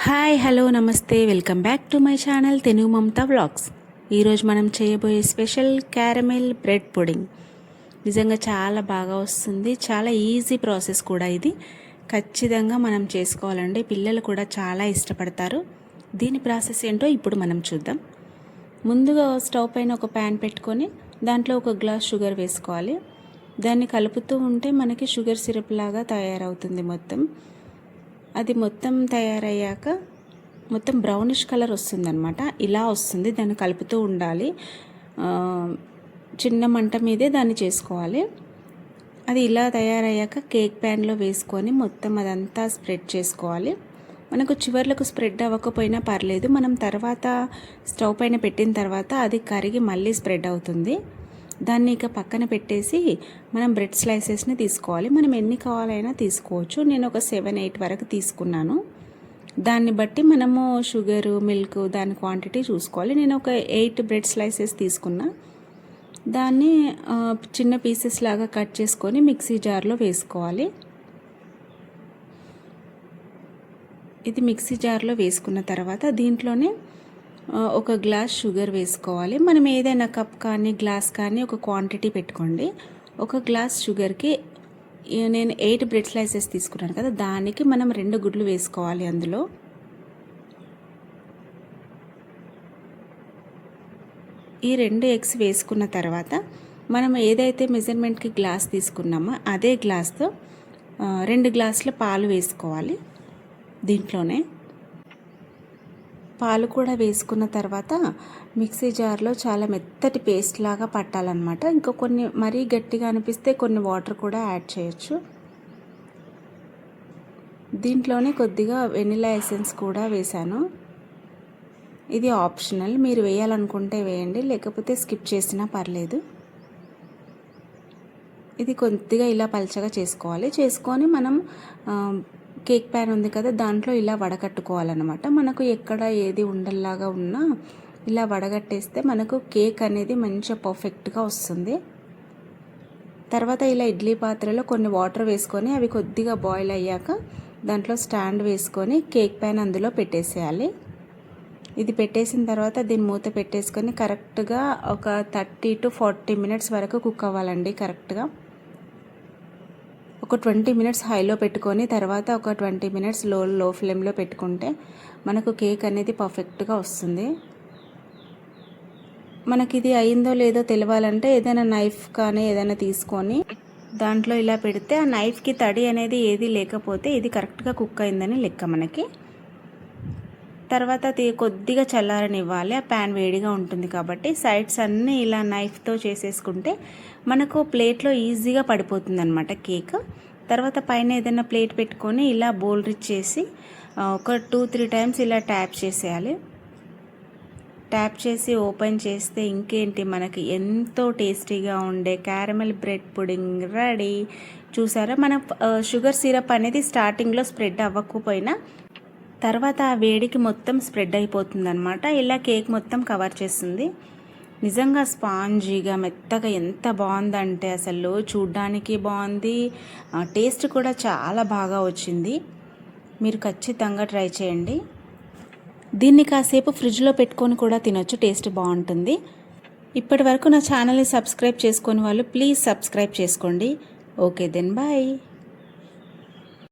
Hi hello నమస్తే welcome back to my channel తెను Mamata vlogs. ఈరోజు మనం చేయబోయే స్పెషల్ క్యారమెల్ బ్రెడ్ పుడింగ్. నిజంగా చాలా బాగా వస్తుంది, చాలా ఈజీ ప్రాసెస్ కూడా. ఇది ఖచ్చితంగా మనం చేసుకోవాలండి, పిల్లలు కూడా చాలా ఇష్టపడతారు. దీని ప్రాసెస్ ఏంటో ఇప్పుడు మనం చూద్దాం. ముందుగా స్టవ్ పైన ఒక ప్యాన్ పెట్టుకొని దాంట్లో ఒక గ్లాస్ షుగర్ వేసుకోవాలి. దాన్ని కలుపుతూ ఉంటే మనకి షుగర్ సిరప్ లాగా తయారవుతుంది. అది మొత్తం తయారయ్యాక మొత్తం బ్రౌనిష్ కలర్ వస్తుందన్నమాట. ఇలా వస్తుంది, దాన్ని కలుపుతూ ఉండాలి. చిన్న మంట మీదే దాన్ని చేసుకోవాలి. అది ఇలా తయారయ్యాక కేక్ ప్యాన్లో వేసుకొని మొత్తం అదంతా స్ప్రెడ్ చేసుకోవాలి. మనకు చివర్లకు స్ప్రెడ్ అవ్వకపోయినా పర్లేదు, మనం తర్వాత స్టవ్ పైన పెట్టిన తర్వాత అది కరిగి మళ్ళీ స్ప్రెడ్ అవుతుంది. దాన్ని ఇక పక్కన పెట్టేసి మనం బ్రెడ్ స్లైసెస్ని తీసుకోవాలి. మనం ఎన్ని కావాలైనా తీసుకోవచ్చు. నేను ఒక 7-8 వరకు తీసుకున్నాను. దాన్ని బట్టి మనము షుగరు, మిల్క్ దాని క్వాంటిటీ చూసుకోవాలి. నేను ఒక 8 బ్రెడ్ స్లైసెస్ తీసుకున్నా. దాన్ని చిన్న పీసెస్ లాగా కట్ చేసుకొని మిక్సీ జార్లో వేసుకోవాలి. ఇది మిక్సీ జార్లో వేసుకున్న తర్వాత దీంట్లోనే ఒక గ్లాస్ షుగర్ వేసుకోవాలి. మనం ఏదైనా కప్ కానీ గ్లాస్ కానీ ఒక క్వాంటిటీ పెట్టుకోండి. ఒక గ్లాస్ షుగర్కి నేను 8 బ్రెడ్ స్లైసెస్ తీసుకున్నాను కదా, దానికి మనం 2 గుడ్లు వేసుకోవాలి. అందులో ఈ 2 ఎగ్స్ వేసుకున్న తర్వాత మనం ఏదైతే మెజర్మెంట్కి గ్లాస్ తీసుకున్నామో అదే గ్లాస్తో 2 గ్లాసుల పాలు వేసుకోవాలి. దీంట్లోనే పాలు కూడా వేసుకున్న తర్వాత మిక్సీ జార్లో చాలా మెత్తటి పేస్ట్ లాగా పట్టాలన్నమాట. ఇంకా కొన్ని మరీ గట్టిగా అనిపిస్తే కొన్ని వాటర్ కూడా యాడ్ చేయొచ్చు. దీంట్లోనే కొద్దిగా వెనిలా ఎసెన్స్ కూడా వేసాను. ఇది ఆప్షనల్, మీరు వేయాలనుకుంటే వేయండి, లేకపోతే స్కిప్ చేసినా పర్లేదు. ఇది కొద్దిగా ఇలా పల్చగా చేసుకొని మనం కేక్ ప్యాన్ ఉంది కదా, దాంట్లో ఇలా వడకట్టుకోవాలన్నమాట. మనకు ఎక్కడ ఏది ఉండల్లాగా ఉన్నా ఇలా వడగట్టేస్తే మనకు కేక్ అనేది మంచిగా పర్ఫెక్ట్గా వస్తుంది. తర్వాత ఇలా ఇడ్లీ పాత్రలో కొన్ని వాటర్ వేసుకొని అవి కొద్దిగా బాయిల్ అయ్యాక దాంట్లో స్టాండ్ వేసుకొని కేక్ ప్యాన్ అందులో పెట్టేసేయాలి. ఇది పెట్టేసిన తర్వాత దీన్ని మూత పెట్టేసుకొని కరెక్ట్గా ఒక 30 to 40 మినిట్స్ వరకు కుక్ అవ్వాలండి. కరెక్ట్గా ఒక 20 మినిట్స్ హైలో పెట్టుకొని తర్వాత ఒక 20 మినిట్స్ లో ఫ్లేమ్లో పెట్టుకుంటే మనకు కేక్ అనేది పర్ఫెక్ట్గా వస్తుంది. మనకి ఇది అయిందో లేదో తెలియాలంటే ఏదైనా నైఫ్ కానీ ఏదైనా తీసుకొని దాంట్లో ఇలా పెడితే ఆ నైఫ్కి తడి అనేది ఏది లేకపోతే ఇది కరెక్ట్గా కుక్ అయిందని లెక్క మనకి. తర్వాత కొద్దిగా చల్లారనివ్వాలి, ఆ ప్యాన్ వేడిగా ఉంటుంది కాబట్టి. సైడ్స్ అన్నీ ఇలా నైఫ్తో చేసేసుకుంటే మనకు ప్లేట్లో ఈజీగా పడిపోతుంది అన్నమాట కేక్. తర్వాత పైన ఏదైనా ప్లేట్ పెట్టుకొని ఇలా బౌల్ రిచ్ చేసి ఒక 2-3 టైమ్స్ ఇలా ట్యాప్ చేసేయాలి. ట్యాప్ చేసి ఓపెన్ చేస్తే ఇంకేంటి, మనకి ఎంతో టేస్టీగా ఉండే క్యారమెల్ బ్రెడ్ పుడింగ్ రెడీ. చూసారా, మన షుగర్ సిరప్ అనేది స్టార్టింగ్లో స్ప్రెడ్ అవ్వకపోయినా తర్వాత ఆ వేడికి మొత్తం స్ప్రెడ్ అయిపోతుందన్నమాట. ఇలా కేక్ మొత్తం కవర్ చేస్తుంది. నిజంగా స్పాంజీగా మెత్తగా ఎంత బాగుందంటే అసలు చూడ్డానికి బాగుంది, టేస్ట్ కూడా చాలా బాగా వచ్చింది. మీరు ఖచ్చితంగా ట్రై చేయండి. దీన్ని కాసేపు ఫ్రిడ్జ్లో పెట్టుకొని కూడా తినొచ్చు, టేస్ట్ బాగుంటుంది. ఇప్పటి వరకు నా ఛానల్ని సబ్స్క్రైబ్ చేసుకొని వాళ్ళు ప్లీజ్ సబ్స్క్రైబ్ చేసుకోండి. Okay then bye.